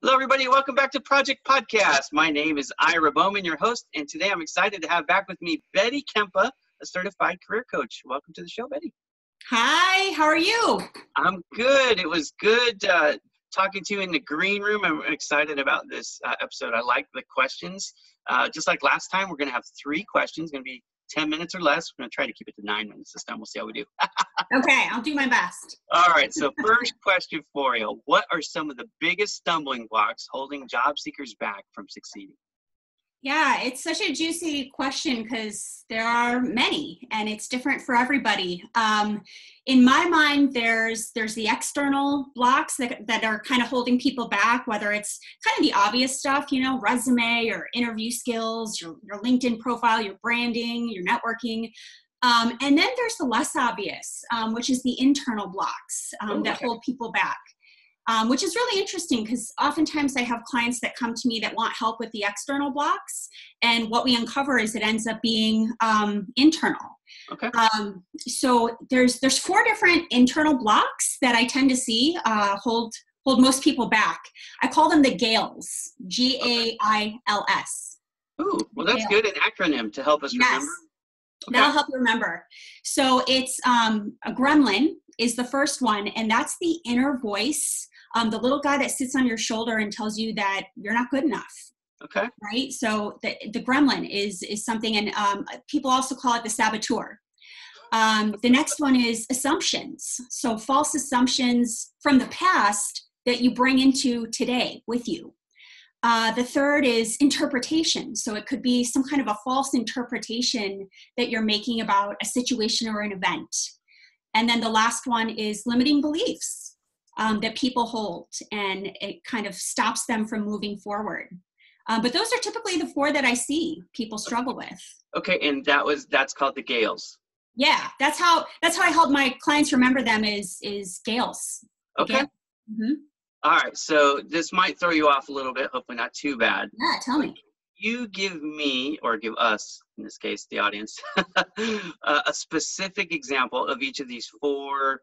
Hello, everybody. Welcome back to Project Podcast. My name is Ira Bowman, your host, and today I'm excited to have back with me Betty Kempa, a certified career coach. Welcome to the show, Betty. Hi, how are you? I'm good. It was good talking to you in the green room. I'm excited about this episode. I like the questions. Just like last time, we're going to have 3 questions. It's going to be 10 minutes or less. We're going to try to keep it to 9 minutes this time. We'll see how we do. Okay, I'll do my best. All right. So first question for you. What are some of the biggest stumbling blocks holding job seekers back from succeeding? Yeah, it's such a juicy question because there are many and it's different for everybody. In my mind, there's the external blocks that are kind of holding people back, whether it's kind of the obvious stuff, resume or interview skills, your LinkedIn profile, your branding, your networking. And then there's the less obvious, which is the internal blocks that hold people back. Which is really interesting because oftentimes I have clients that come to me that want help with the external blocks, and what we uncover is it ends up being internal. Okay. So there's 4 different internal blocks that I tend to see hold most people back. I call them the GAILs, GAILs. Ooh, well, that's good, an acronym to help us remember. Okay. That'll help you remember. So it's a gremlin is the first one, and that's the inner voice, the little guy that sits on your shoulder and tells you that you're not good enough. Okay. Right? So the gremlin is something, and people also call it the saboteur. The next one is assumptions. So false assumptions from the past that you bring into today with you. The third is interpretation. So it could be some kind of a false interpretation that you're making about a situation or an event. And then the last one is limiting beliefs that people hold, and it kind of stops them from moving forward. But those are typically the 4 that I see people struggle with. Okay, and that's called the GAILs. Yeah, that's how I help my clients remember them is GAILs. Okay. GAIL. Mm-hmm. All right, so this might throw you off a little bit, hopefully not too bad. Yeah, tell me. You give me, or give us, in this case, the audience, a specific example of each of these 4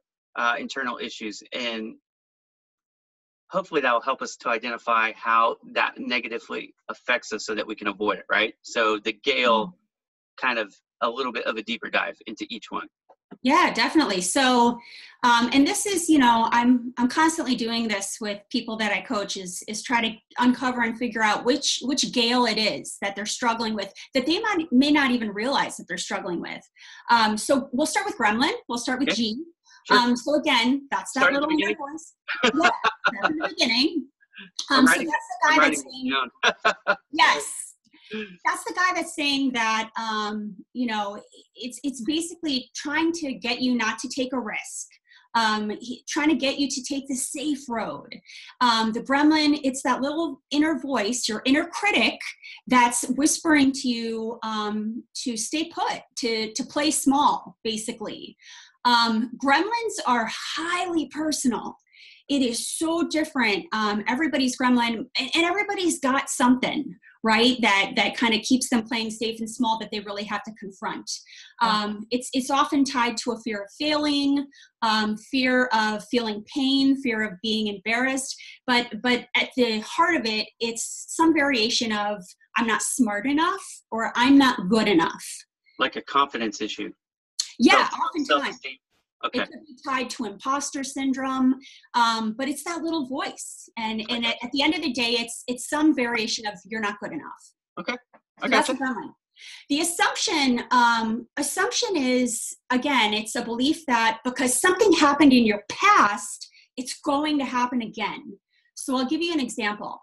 internal issues, and hopefully that will help us to identify how that negatively affects us so that we can avoid it, right? So the GAIL, kind of a little bit of a deeper dive into each one. Yeah, definitely. So, and this is, I'm constantly doing this with people that I coach is try to uncover and figure out which GAIL it is that they're struggling with, that they may not even realize that they're struggling with. So we'll start with gremlin. We'll start with G. Sure. So again, that's that little voice. Yeah, that's in the beginning. So that's the guy that's saying, yes. That's the guy that's saying that, it's basically trying to get you not to take a risk, trying to get you to take the safe road. The gremlin, it's that little inner voice, your inner critic, that's whispering to you to stay put, to play small, basically. Gremlins are highly personal. It is so different. Everybody's gremlin, and everybody's got something, right? That kind of keeps them playing safe and small that they really have to confront. It's often tied to a fear of failing, fear of feeling pain, fear of being embarrassed. But at the heart of it, it's some variation of I'm not smart enough or I'm not good enough. Like a confidence issue. Yeah, oftentimes. Okay. It could be tied to imposter syndrome, but it's that little voice. And at the end of the day, it's some variation of you're not good enough. Okay. So that's a gremlin. The assumption is, again, it's a belief that because something happened in your past, it's going to happen again. So I'll give you an example.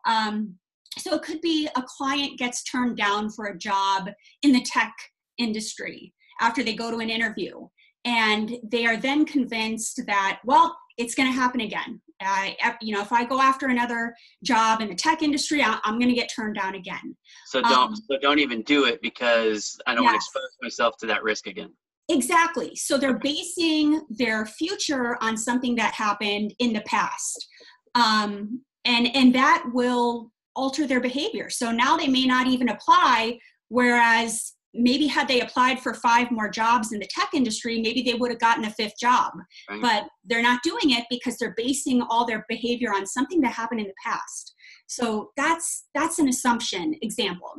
So it could be a client gets turned down for a job in the tech industry after they go to an interview. And they are then convinced that, well, it's going to happen again. If I go after another job in the tech industry, I'm going to get turned down again. So don't even do it because I don't want to expose myself to that risk again. Exactly. So they're basing their future on something that happened in the past. And that will alter their behavior. So now they may not even apply, whereas maybe had they applied for 5 more jobs in the tech industry, maybe they would have gotten a 5th job. Right. But they're not doing it because they're basing all their behavior on something that happened in the past. So that's an assumption example.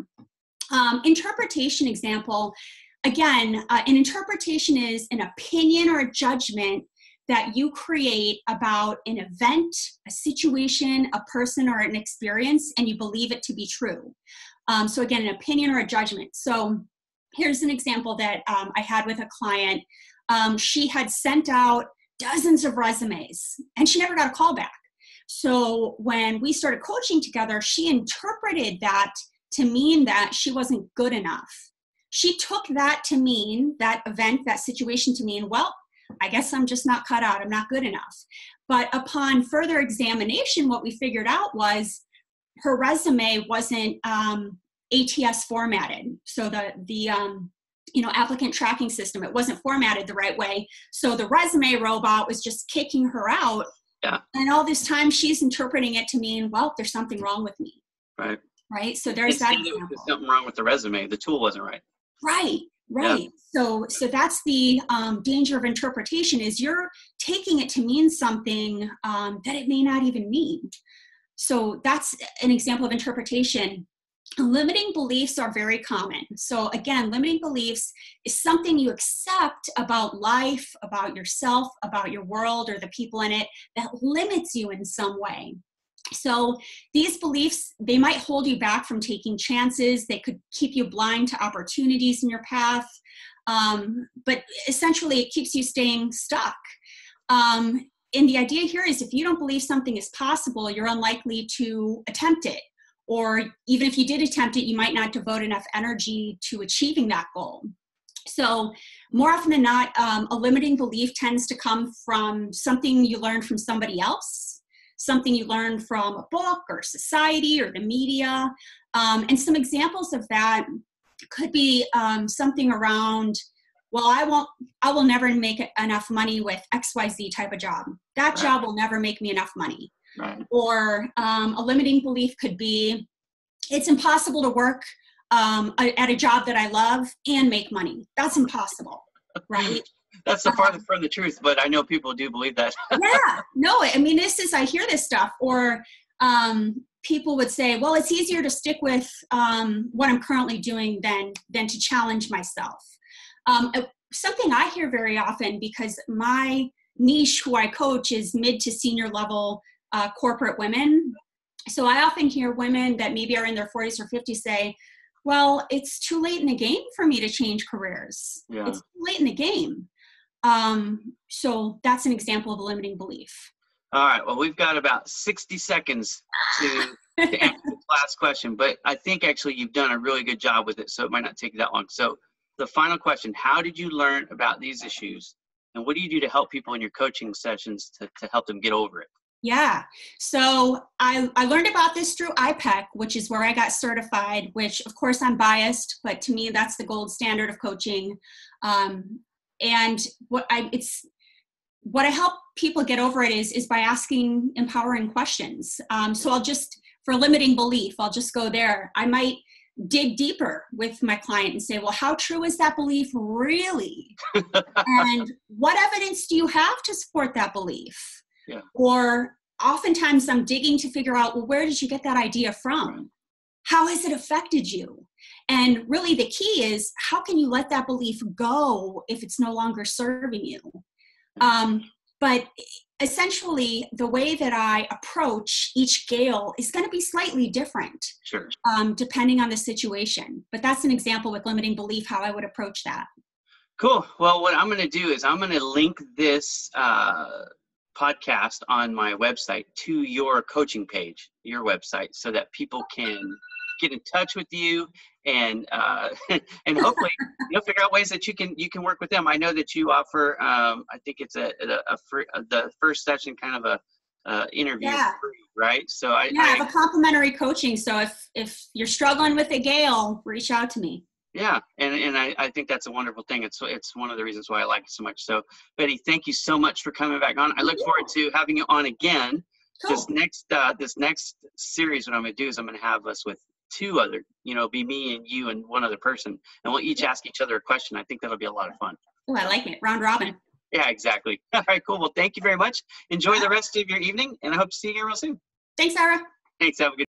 Interpretation example, again, an interpretation is an opinion or a judgment that you create about an event, a situation, a person, or an experience, and you believe it to be true. So again, an opinion or a judgment. So here's an example that I had with a client. She had sent out dozens of resumes, and she never got a call back. So when we started coaching together, she interpreted that to mean that she wasn't good enough. She took that to mean, that event, that situation to mean, well, I guess I'm just not cut out, I'm not good enough. But upon further examination, what we figured out was her resume wasn't ATS formatted. So the applicant tracking system, it wasn't formatted the right way. So the resume robot was just kicking her out. Yeah. And all this time she's interpreting it to mean, well, there's something wrong with me. Right. Right. So there's that example. There's something wrong with the resume. The tool wasn't right. Right. Right. Yeah. So that's the danger of interpretation, is you're taking it to mean something that it may not even mean. So that's an example of interpretation. Limiting beliefs are very common. So again, limiting beliefs is something you accept about life, about yourself, about your world, or the people in it that limits you in some way. So these beliefs, they might hold you back from taking chances. They could keep you blind to opportunities in your path. But essentially, it keeps you staying stuck. And the idea here is, if you don't believe something is possible, you're unlikely to attempt it. Or even if you did attempt it, you might not devote enough energy to achieving that goal. So more often than not, a limiting belief tends to come from something you learned from somebody else, something you learned from a book or society or the media. And some examples of that could be something around, well, I will never make enough money with XYZ type of job. That job will never make me enough money. Right. Or a limiting belief could be, it's impossible to work at a job that I love and make money. That's impossible, right? That's the farthest from the truth, but I know people do believe that. Yeah, no, I mean, I hear this stuff. Or people would say, well, it's easier to stick with what I'm currently doing than to challenge myself. Something I hear very often, because my niche who I coach is mid to senior level corporate women. So I often hear women that maybe are in their 40s or 50s say, well, it's too late in the game for me to change careers. Yeah. It's too late in the game. So that's an example of a limiting belief. All right. Well, we've got about 60 seconds to answer the last question, but I think actually you've done a really good job with it, so it might not take that long. So the final question, how did you learn about these issues, and what do you do to help people in your coaching sessions to help them get over it? Yeah. So I learned about this through IPEC, which is where I got certified, which of course I'm biased, but to me, that's the gold standard of coaching. And what I help people get over it is by asking empowering questions. So for limiting belief, I'll just go there. I might dig deeper with my client and say, well, how true is that belief really? And what evidence do you have to support that belief? Yeah. Or oftentimes I'm digging to figure out, well, where did you get that idea from? How has it affected you? And really the key is, how can you let that belief go if it's no longer serving you? But essentially the way that I approach each GAIL is going to be slightly different. Sure. Depending on the situation. But that's an example with limiting belief, how I would approach that. Cool. Well, what I'm going to do is I'm going to link this podcast on my website to your coaching page, your website, so that people can get in touch with you and and hopefully figure out ways that you can work with them. I know that you offer I think it's a free, the first session kind of a interview, free, right? So I have a complimentary coaching. So if you're struggling with a GAIL, reach out to me. Yeah, and I think that's a wonderful thing. It's one of the reasons why I like it so much. So, Betty, thank you so much for coming back on. I look forward to having you on again. Cool. This next series, what I'm going to do is I'm going to have us with two other, be me and you and one other person, and we'll each ask each other a question. I think that'll be a lot of fun. Oh, I like it. Round robin. Yeah, exactly. All right, cool. Well, thank you very much. Enjoy the rest of your evening, and I hope to see you again real soon. Thanks, Sarah. Thanks. Have a good